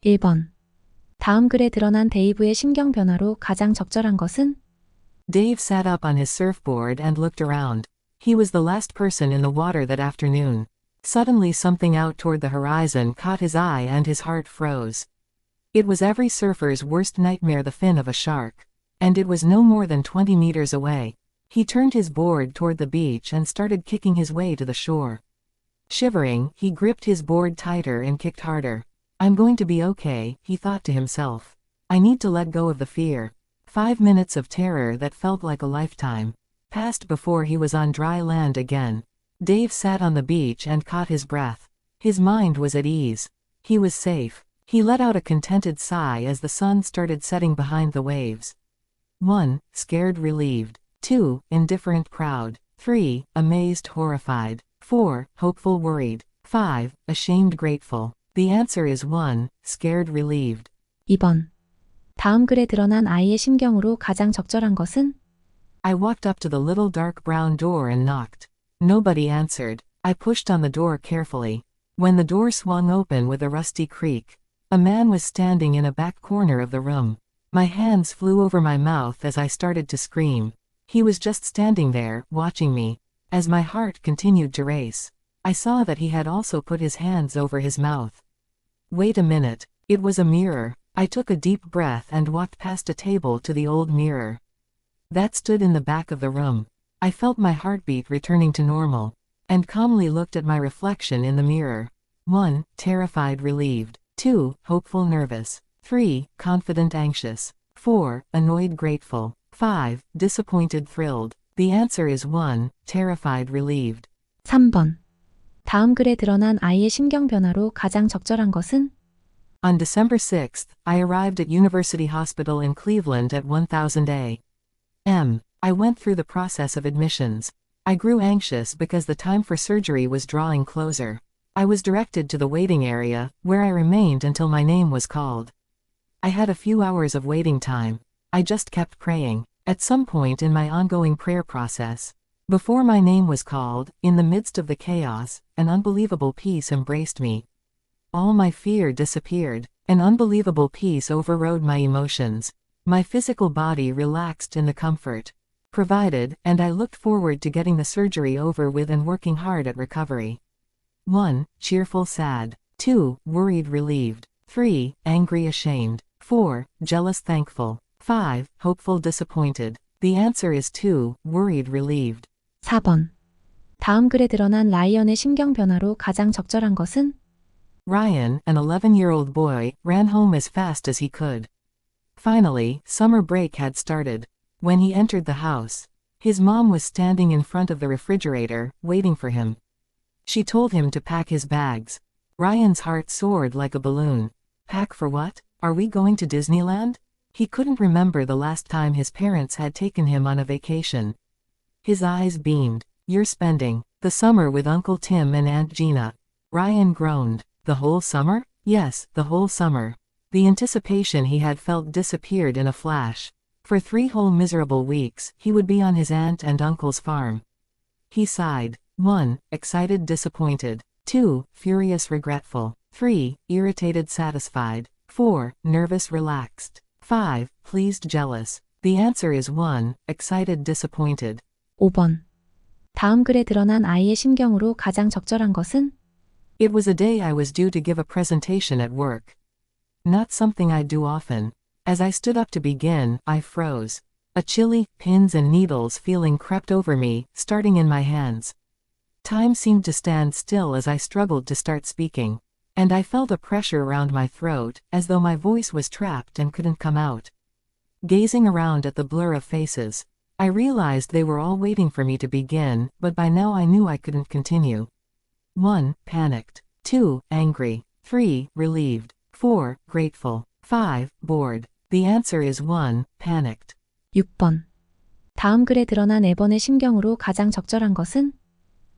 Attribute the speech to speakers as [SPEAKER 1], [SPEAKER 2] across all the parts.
[SPEAKER 1] 1번. 다음 글에 드러난 데이브의 심경 변화로 가장 적절한 것은?
[SPEAKER 2] Dave sat up on his surfboard and looked around. He was the last person in the water that afternoon. Suddenly something out toward the horizon caught his eye and his heart froze. It was every surfer's worst nightmare, the fin of a shark. And it was no more than 20 meters away. He turned his board toward the beach and started kicking his way to the shore. Shivering, he gripped his board tighter and kicked harder. I'm going to be okay, he thought to himself. I need to let go of the fear. 5 minutes of terror that felt like a lifetime passed before he was on dry land again. Dave sat on the beach and caught his breath. His mind was at ease. He was safe. He let out a contented sigh as the sun started setting behind the waves. 1. Scared, relieved. 2. Indifferent, proud. 3. Amazed, horrified. 4. Hopeful, worried. 5. Ashamed, grateful. The answer is 1. Scared, relieved.
[SPEAKER 1] 2번. 다음 글에 드러난 아이의 심경으로 가장 적절한 것은?
[SPEAKER 2] I walked up to the little dark brown door and knocked. Nobody answered. I pushed on the door carefully. When the door swung open with a rusty creak, a man was standing in a back corner of the room. My hands flew over my mouth as I started to scream. He was just standing there, watching me. As my heart continued to race, I saw that he had also put his hands over his mouth. Wait a minute. It was a mirror. I took a deep breath and walked past a table to the old mirror that stood in the back of the room. I felt my heartbeat returning to normal, and calmly looked at my reflection in the mirror. 1. Terrified, relieved. 2. Hopeful, nervous. 3. Confident, anxious. 4. Annoyed, grateful. 5. Disappointed, thrilled. The answer is 1. Terrified, relieved.
[SPEAKER 1] 3번. 다음 글에 드러난 아이의 심경 변화로 가장 적절한 것은?
[SPEAKER 2] On December 6th, I arrived at University Hospital in Cleveland at 1000 a.m. I went through the process of admissions. I grew anxious because the time for surgery was drawing closer. I was directed to the waiting area, where I remained until my name was called. I had a few hours of waiting time. I just kept praying. At some point in my ongoing prayer process, before my name was called, in the midst of the chaos, an unbelievable peace embraced me. All my fear disappeared. An unbelievable peace overrode my emotions. My physical body relaxed in the comfort provided, and I looked forward to getting the surgery over with and working hard at recovery. 1. Cheerful, sad. 2. Worried, relieved. 3. Angry, ashamed. 4. Jealous, thankful. 5. Hopeful, disappointed. The answer is 2. Worried, relieved.
[SPEAKER 1] 4번. 다음 글에 드러난 라이언의 심경 변화로 가장 적절한 것은?
[SPEAKER 2] Ryan, an 11-year-old boy, ran home as fast as he could. Finally, summer break had started. When he entered the house, his mom was standing in front of the refrigerator, waiting for him. She told him to pack his bags. Ryan's heart soared like a balloon. Pack for what? Are we going to Disneyland? He couldn't remember the last time his parents had taken him on a vacation. His eyes beamed. You're spending the summer with Uncle Tim and Aunt Gina. Ryan groaned. The whole summer? Yes, the whole summer. The anticipation he had felt disappeared in a flash. For 3 whole miserable weeks, he would be on his aunt and uncle's farm. He sighed. 1. Excited, disappointed. 2. Furious, regretful. 3. Irritated, satisfied. 4. Nervous, relaxed. 5. Pleased, jealous. The answer is 1. Excited, disappointed.
[SPEAKER 1] 5번. 다음 글에 드러난 아이의 심경으로 가장 적절한 것은?
[SPEAKER 2] It was a day I was due to give a presentation at work. Not something I do often. As I stood up to begin, I froze. A chilly, pins and needles feeling crept over me, starting in my hands. Time seemed to stand still as I struggled to start speaking. And I felt a pressure around my throat, as though my voice was trapped and couldn't come out. Gazing around at the blur of faces, I realized they were all waiting for me to begin, but by now I knew I couldn't continue. 1. Panicked. 2. Angry. 3. Relieved. 4. Grateful. 5. Bored. The answer is 1. Panicked.
[SPEAKER 1] 6번. 다음 글에 드러난 에번의 심경으로 가장 적절한 것은?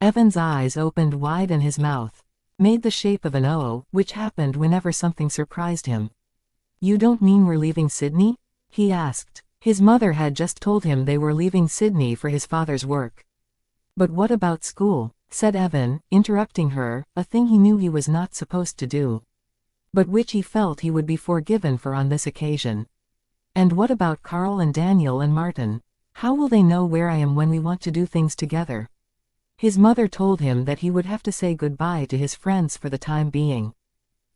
[SPEAKER 2] Evan's eyes opened wide and his mouth made the shape of an O, which happened whenever something surprised him. You don't mean we're leaving Sydney? He asked. His mother had just told him they were leaving Sydney for his father's work. But what about school? Said Evan, interrupting her, a thing he knew he was not supposed to do. but which he felt he would be forgiven for on this occasion. And what about Carl and Daniel and Martin? How will they know where I am when we want to do things together? His mother told him that he would have to say goodbye to his friends for the time being.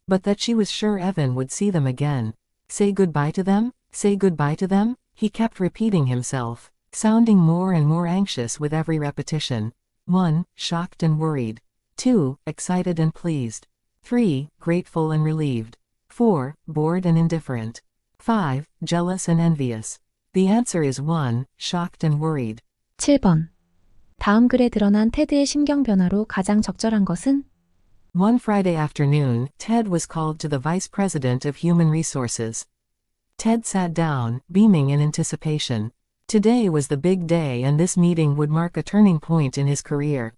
[SPEAKER 2] But that she was sure Evan would see them again. Say goodbye to them? Say goodbye to them? He kept repeating himself, sounding more and more anxious with every repetition. 1. Shocked and worried. 2. Excited and pleased. 3. Grateful and relieved. 4. Bored and indifferent. 5. Jealous and envious. The answer is 1. Shocked and worried.
[SPEAKER 1] 7번. 다음 글에 드러난 테드의 심경 변화로 가장 적절한 것은?
[SPEAKER 2] One Friday afternoon, Ted was called to the Vice President of Human Resources. Ted sat down, beaming in anticipation. Today was the big day and this meeting would mark a turning point in his career.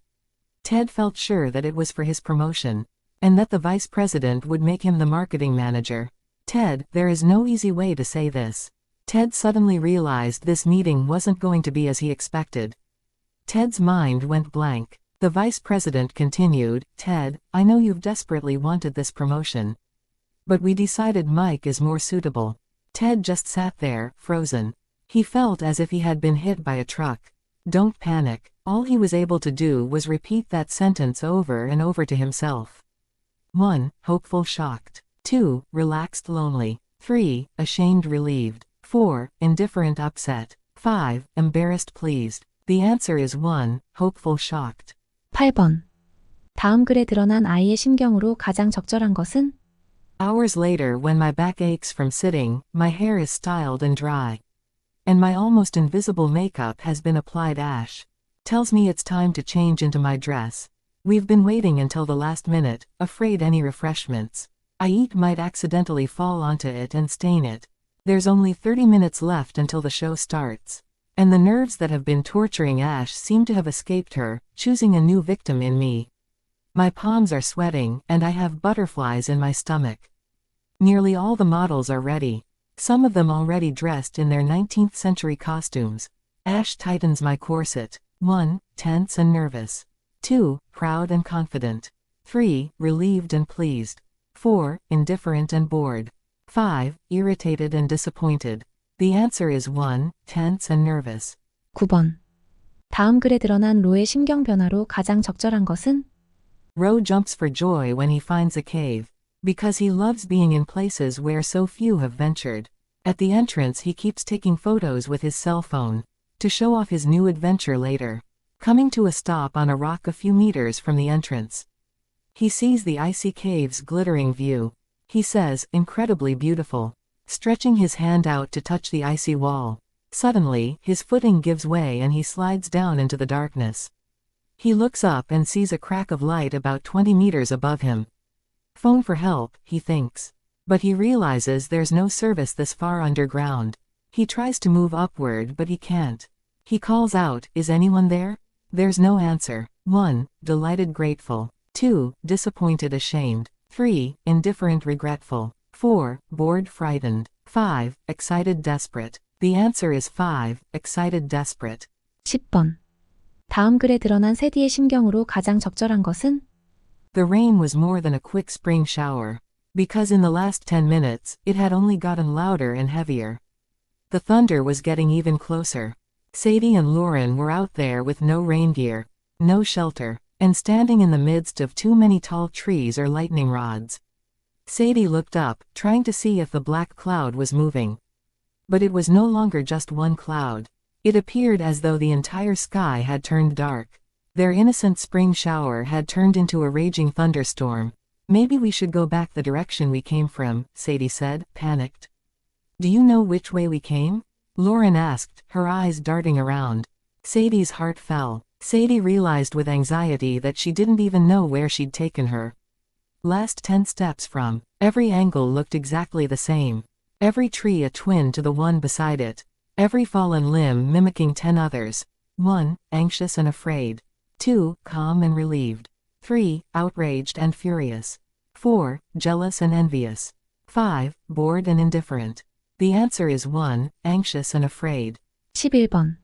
[SPEAKER 2] Ted felt sure that it was for his promotion, and that the Vice President would make him the marketing manager. Ted, there is no easy way to say this. Ted suddenly realized this meeting wasn't going to be as he expected. Ted's mind went blank. The Vice President continued, Ted, I know you've desperately wanted this promotion. But we decided Mike is more suitable. Ted just sat there, frozen. He felt as if he had been hit by a truck. Don't panic. All he was able to do was repeat that sentence over and over to himself. 1. Hopeful shocked. 2. Relaxed lonely. 3. Ashamed relieved. 4. Indifferent upset. 5. Embarrassed pleased. The answer is 1. Hopeful shocked.
[SPEAKER 1] 8번. 다음 글에 드러난 아이의 심경으로 가장 적절한 것은?
[SPEAKER 2] Hours later when my back aches from sitting, my hair is styled and dry. And my almost invisible makeup has been applied. Ash tells me it's time to change into my dress. We've been waiting until the last minute, afraid any refreshments I eat might accidentally fall onto it and stain it. There's only 30 minutes left until the show starts. And the nerves that have been torturing Ash seem to have escaped her, choosing a new victim in me. My palms are sweating, and I have butterflies in my stomach. Nearly all the models are ready. Some of them already dressed in their 19th century costumes. Ash tightens my corset. 1. Tense and nervous. 2. Proud and confident. 3. Relieved and pleased. 4. Indifferent and bored. 5. Irritated and disappointed. The answer is 1. Tense and nervous.
[SPEAKER 1] 9번. 다음 글에 드러난 로의 심경 변화로 가장 적절한 것은?
[SPEAKER 2] Ro jumps for joy when he finds a cave. Because he loves being in places where so few have ventured. At the entrance he keeps taking photos with his cell phone, to show off his new adventure later. Coming to a stop on a rock a few meters from the entrance, he sees the icy cave's glittering view. He says, incredibly beautiful, stretching his hand out to touch the icy wall. Suddenly, his footing gives way and he slides down into the darkness. He looks up and sees a crack of light about 20 meters above him. Phone for help, he thinks. But he realizes there's no service this far underground. He tries to move upward but he can't. He calls out, is anyone there? There's no answer. 1. Delighted grateful. 2. Disappointed ashamed. 3. Indifferent regretful. 4. Bored frightened. 5. Excited desperate. The answer is 5. Excited desperate.
[SPEAKER 1] 10번. 다음 글에 드러난 세디의 심경으로 가장 적절한 것은?
[SPEAKER 2] The rain was more than a quick spring shower. Because in the last 10 minutes, it had only gotten louder and heavier. The thunder was getting even closer. Sadie and Lauren were out there with no rain gear, no shelter, and standing in the midst of too many tall trees or lightning rods. Sadie looked up, trying to see if the black cloud was moving. But it was no longer just one cloud. It appeared as though the entire sky had turned dark. Their innocent spring shower had turned into a raging thunderstorm. Maybe we should go back the direction we came from, Sadie said, panicked. Do you know which way we came? Lauren asked, her eyes darting around. Sadie's heart fell. Sadie realized with anxiety that she didn't even know where she'd taken her. Last 10 steps from. Every angle looked exactly the same. Every tree a twin to the one beside it. Every fallen limb mimicking 10 others. 1. Anxious and afraid. 2. Calm and relieved. 3. Outraged and furious. 4. Jealous and envious. 5. Bored and indifferent. The answer is 1. Anxious and afraid.
[SPEAKER 1] 11번.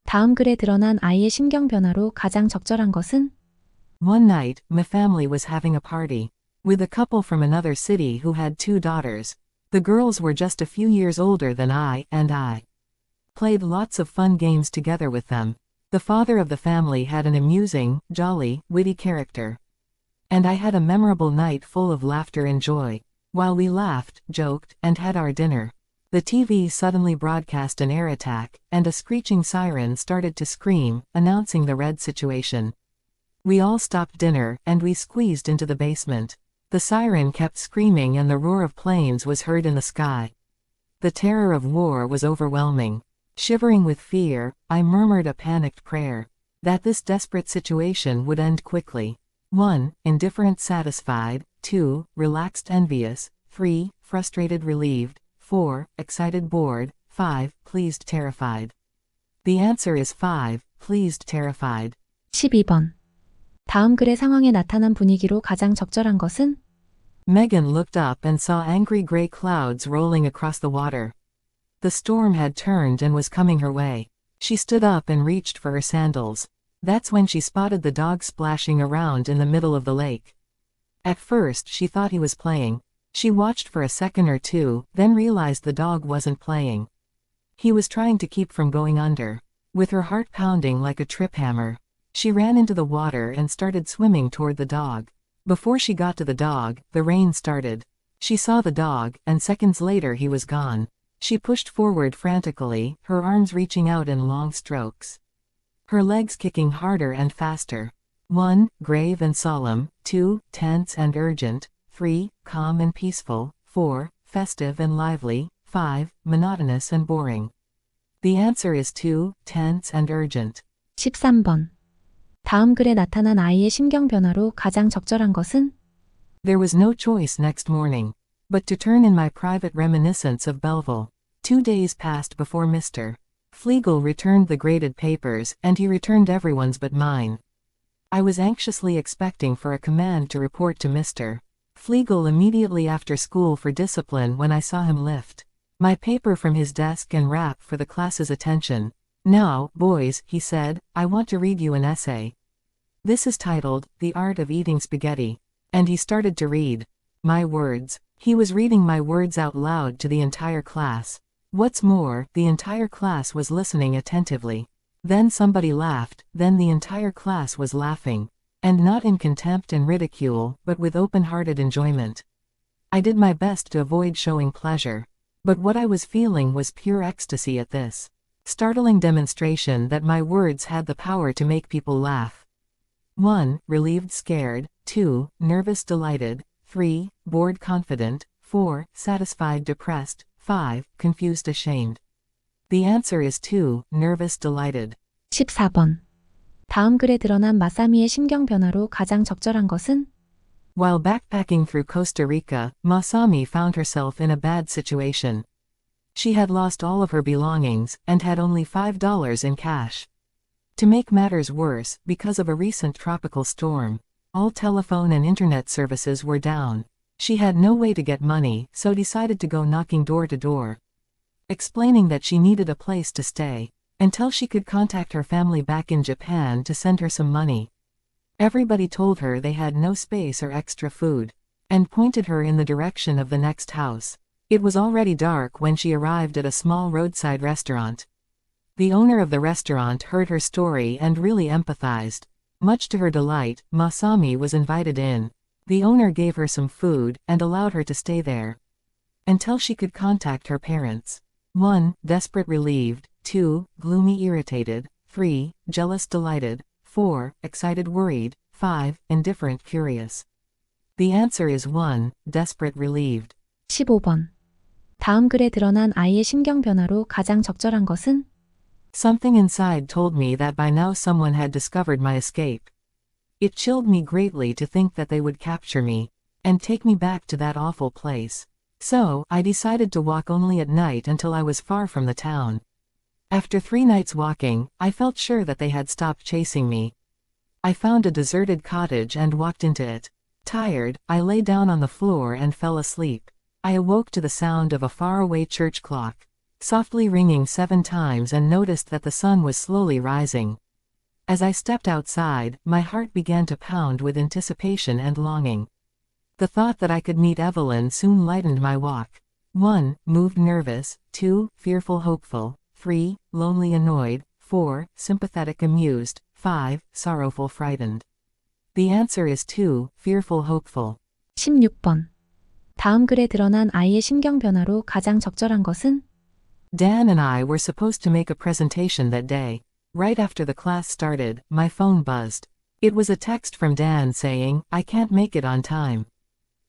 [SPEAKER 1] 다음 글에 드러난 아이의 심경 변화로 가장 적절한 것은?
[SPEAKER 2] One night, my family was having a party. with a couple from another city who had 2 daughters. The girls were just a few years older than I, and I played lots of fun games together with them. The father of the family had an amusing, jolly, witty character. And I had a memorable night full of laughter and joy. While we laughed, joked, and had our dinner, the TV suddenly broadcast an air attack, and a screeching siren started to scream, announcing the red situation. We all stopped dinner, and we squeezed into the basement. The siren kept screaming and the roar of planes was heard in the sky. The terror of war was overwhelming. Shivering with fear, I murmured a panicked prayer that this desperate situation would end quickly. 1. Indifferent satisfied, 2. Relaxed envious, 3. Frustrated relieved, 4. Excited bored, 5. Pleased terrified. The answer is 5. Pleased terrified.
[SPEAKER 1] 12번. 다음 글의 상황에 나타난 분위기로 가장 적절한 것은?
[SPEAKER 2] Megan looked up and saw angry gray clouds rolling across the water. The storm had turned and was coming her way. She stood up and reached for her sandals. That's when she spotted the dog splashing around in the middle of the lake. At first she thought he was playing. She watched for a second or two, then realized the dog wasn't playing. He was trying to keep from going under. With her heart pounding like a trip hammer, she ran into the water and started swimming toward the dog. Before she got to the dog, the rain started. She saw the dog, and seconds later he was gone. She pushed forward frantically, her arms reaching out in long strokes, her legs kicking harder and faster. 1. Grave and solemn, 2. Tense and urgent, 3. Calm and peaceful, 4. Festive and lively, 5. Monotonous and boring. The answer is 2. Tense and urgent.
[SPEAKER 1] 13번. 다음 글에 나타난 아이의 심경 변화로 가장 적절한 것은?
[SPEAKER 2] There was no choice next morning but to turn in my private reminiscence of Belleville. 2 days passed before Mr. Flegel returned the graded papers, and he returned everyone's but mine. I was anxiously expecting for a command to report to Mr. Flegel immediately after school for discipline when I saw him lift my paper from his desk and rap for the class's attention. Now, boys, he said, I want to read you an essay. This is titled, The Art of Eating Spaghetti. And he started to read my words. He was reading my words out loud to the entire class. What's more, the entire class was listening attentively. Then somebody laughed, then the entire class was laughing. And not in contempt and ridicule, but with open-hearted enjoyment. I did my best to avoid showing pleasure. But what I was feeling was pure ecstasy at this startling demonstration that my words had the power to make people laugh. 1. Relieved scared, 2. Nervous delighted, 3. Bored confident, 4. Satisfied depressed, 5. Confused ashamed. The answer is 2. Nervous delighted.
[SPEAKER 1] 14번. 다음 글에 드러난 마사미의 심경 변화로 가장 적절한 것은?
[SPEAKER 2] While backpacking through Costa Rica, Masami found herself in a bad situation. She had lost all of her belongings, and had only $5 in cash. To make matters worse, because of a recent tropical storm, all telephone and internet services were down. She had no way to get money, so decided to go knocking door to door, explaining that she needed a place to stay, until she could contact her family back in Japan to send her some money. Everybody told her they had no space or extra food, and pointed her in the direction of the next house. It was already dark when she arrived at a small roadside restaurant. The owner of the restaurant heard her story and really empathized. Much to her delight, Masami was invited in. The owner gave her some food, and allowed her to stay there until she could contact her parents. 1. Desperate relieved, 2. Gloomy irritated, 3. Jealous delighted, 4. Excited worried, 5. Indifferent curious. The answer is 1. Desperate relieved.
[SPEAKER 1] 15번. 다음 글에 드러난 아이의 심경 변화로 가장 적절한 것은?
[SPEAKER 2] Something inside told me that by now someone had discovered my escape. It chilled me greatly to think that they would capture me and take me back to that awful place. So, I decided to walk only at night until I was far from the town. After 3 nights walking, I felt sure that they had stopped chasing me. I found a deserted cottage and walked into it. Tired, I lay down on the floor and fell asleep. I awoke to the sound of a faraway church clock, softly ringing 7 times, and noticed that the sun was slowly rising. As I stepped outside, my heart began to pound with anticipation and longing. The thought that I could meet Evelyn soon lightened my walk. 1. Moved nervous. 2. Fearful hopeful. 3. Lonely annoyed. 4. Sympathetic amused. 5. Sorrowful frightened. The answer is 2. Fearful hopeful.
[SPEAKER 1] 16번. 다음 글에 드러난 아이의 심경 변화로 가장 적절한 것은?
[SPEAKER 2] Dan and I were supposed to make a presentation that day. Right after the class started, my phone buzzed. It was a text from Dan saying, "I can't make it on time.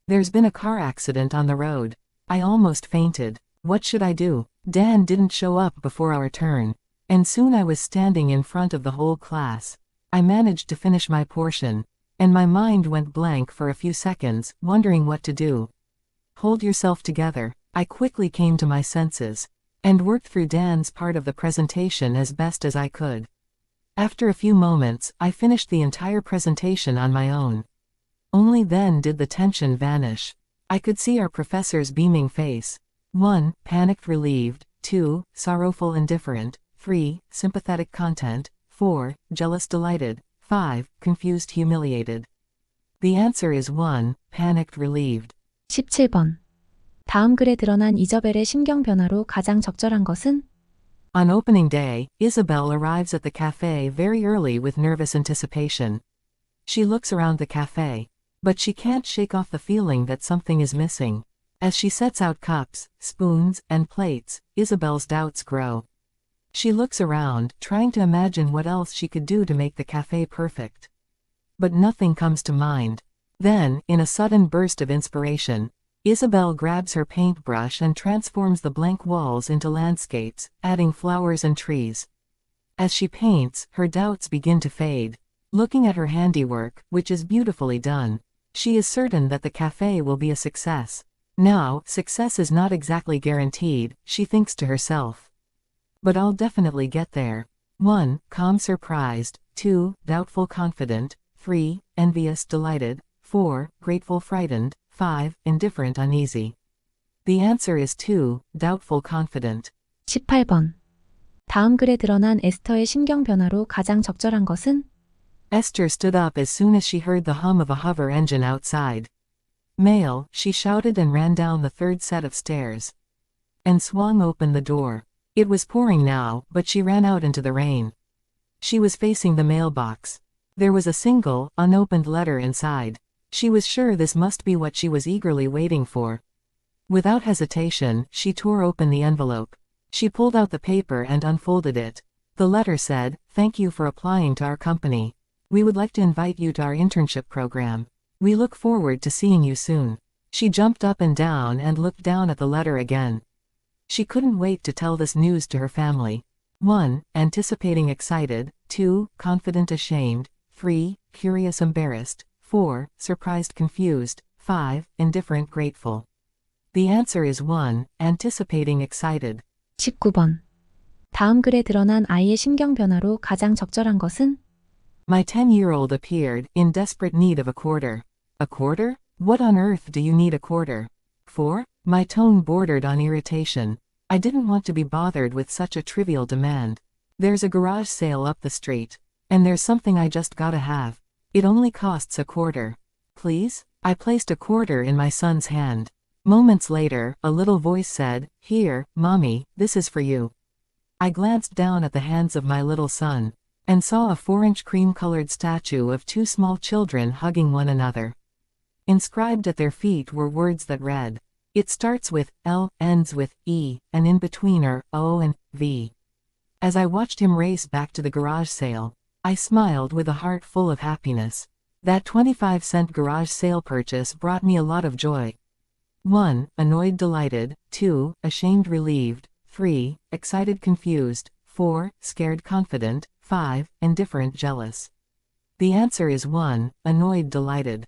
[SPEAKER 2] There's been a car accident on the road." I almost fainted. What should I do? Dan didn't show up before our turn. And soon I was standing in front of the whole class. I managed to finish my portion. And my mind went blank for a few seconds, wondering what to do. Hold yourself together. I quickly came to my senses. And worked through Dan's part of the presentation as best as I could. After a few moments, I finished the entire presentation on my own. Only then did the tension vanish. I could see our professor's beaming face. 1. Panicked relieved. 2. Sorrowful indifferent. 3. Sympathetic content. 4. Jealous delighted. 5. Confused humiliated. The answer is 1. Panicked relieved.
[SPEAKER 1] 17번. 다음 글에 드러난 이저벨의 심경 변화로 가장 적절한 것은?
[SPEAKER 2] On opening day, Isabel arrives at the cafe very early with nervous anticipation. She looks around the cafe. But she can't shake off the feeling that something is missing. As she sets out cups, spoons, and plates, Isabel's doubts grow. She looks around, trying to imagine what else she could do to make the cafe perfect. But nothing comes to mind. Then, in a sudden burst of inspiration, Isabel grabs her paintbrush and transforms the blank walls into landscapes, adding flowers and trees. As she paints, her doubts begin to fade. Looking at her handiwork, which is beautifully done, she is certain that the cafe will be a success. Now, success is not exactly guaranteed, she thinks to herself. But I'll definitely get there. 1. Calm surprised. 2. Doubtful confident. 3. Envious delighted. 4. Grateful frightened. 5. Indifferent uneasy. The answer is 2. Doubtful confident.
[SPEAKER 1] 18번. 다음 글에 드러난 에스터의 심경 변화로 가장 적절한 것은?
[SPEAKER 2] Esther stood up as soon as she heard the hum of a hover engine outside. "Mail," she shouted and ran down the third set of stairs. And swung open the door. It was pouring now, but she ran out into the rain. She was facing the mailbox. There was a single, unopened letter inside. She was sure this must be what she was eagerly waiting for. Without hesitation, she tore open the envelope. She pulled out the paper and unfolded it. The letter said, "Thank you for applying to our company. We would like to invite you to our internship program. We look forward to seeing you soon." She jumped up and down and looked down at the letter again. She couldn't wait to tell this news to her family. 1. Anticipating excited. 2. Confident ashamed. 3. Curious embarrassed. 4. Surprised confused. 5. Indifferent grateful. The answer is 1. Anticipating excited.
[SPEAKER 1] 19번. 다음 글에 드러난 아이의 심경 변화로 가장 적절한 것은?
[SPEAKER 2] My 10-year-old appeared, in desperate need of a quarter. A quarter? What on earth do you need a quarter for? My tone bordered on irritation. I didn't want to be bothered with such a trivial demand. There's a garage sale up the street. And there's something I just gotta have. It only costs a quarter. Please? I placed a quarter in my son's hand. Moments later, a little voice said, "Here, Mommy, this is for you." I glanced down at the hands of my little son, and saw a 4-inch cream-colored statue of 2 small children hugging one another. Inscribed at their feet were words that read, "It starts with L, ends with E, and in between are O and V." As I watched him race back to the garage sale, I smiled with a heart full of happiness. That 25-cent garage sale purchase brought me a lot of joy. 1. Annoyed delighted. 2. Ashamed relieved. 3. Excited confused. 4. Scared confident. 5. Indifferent jealous. The answer is 1. Annoyed delighted.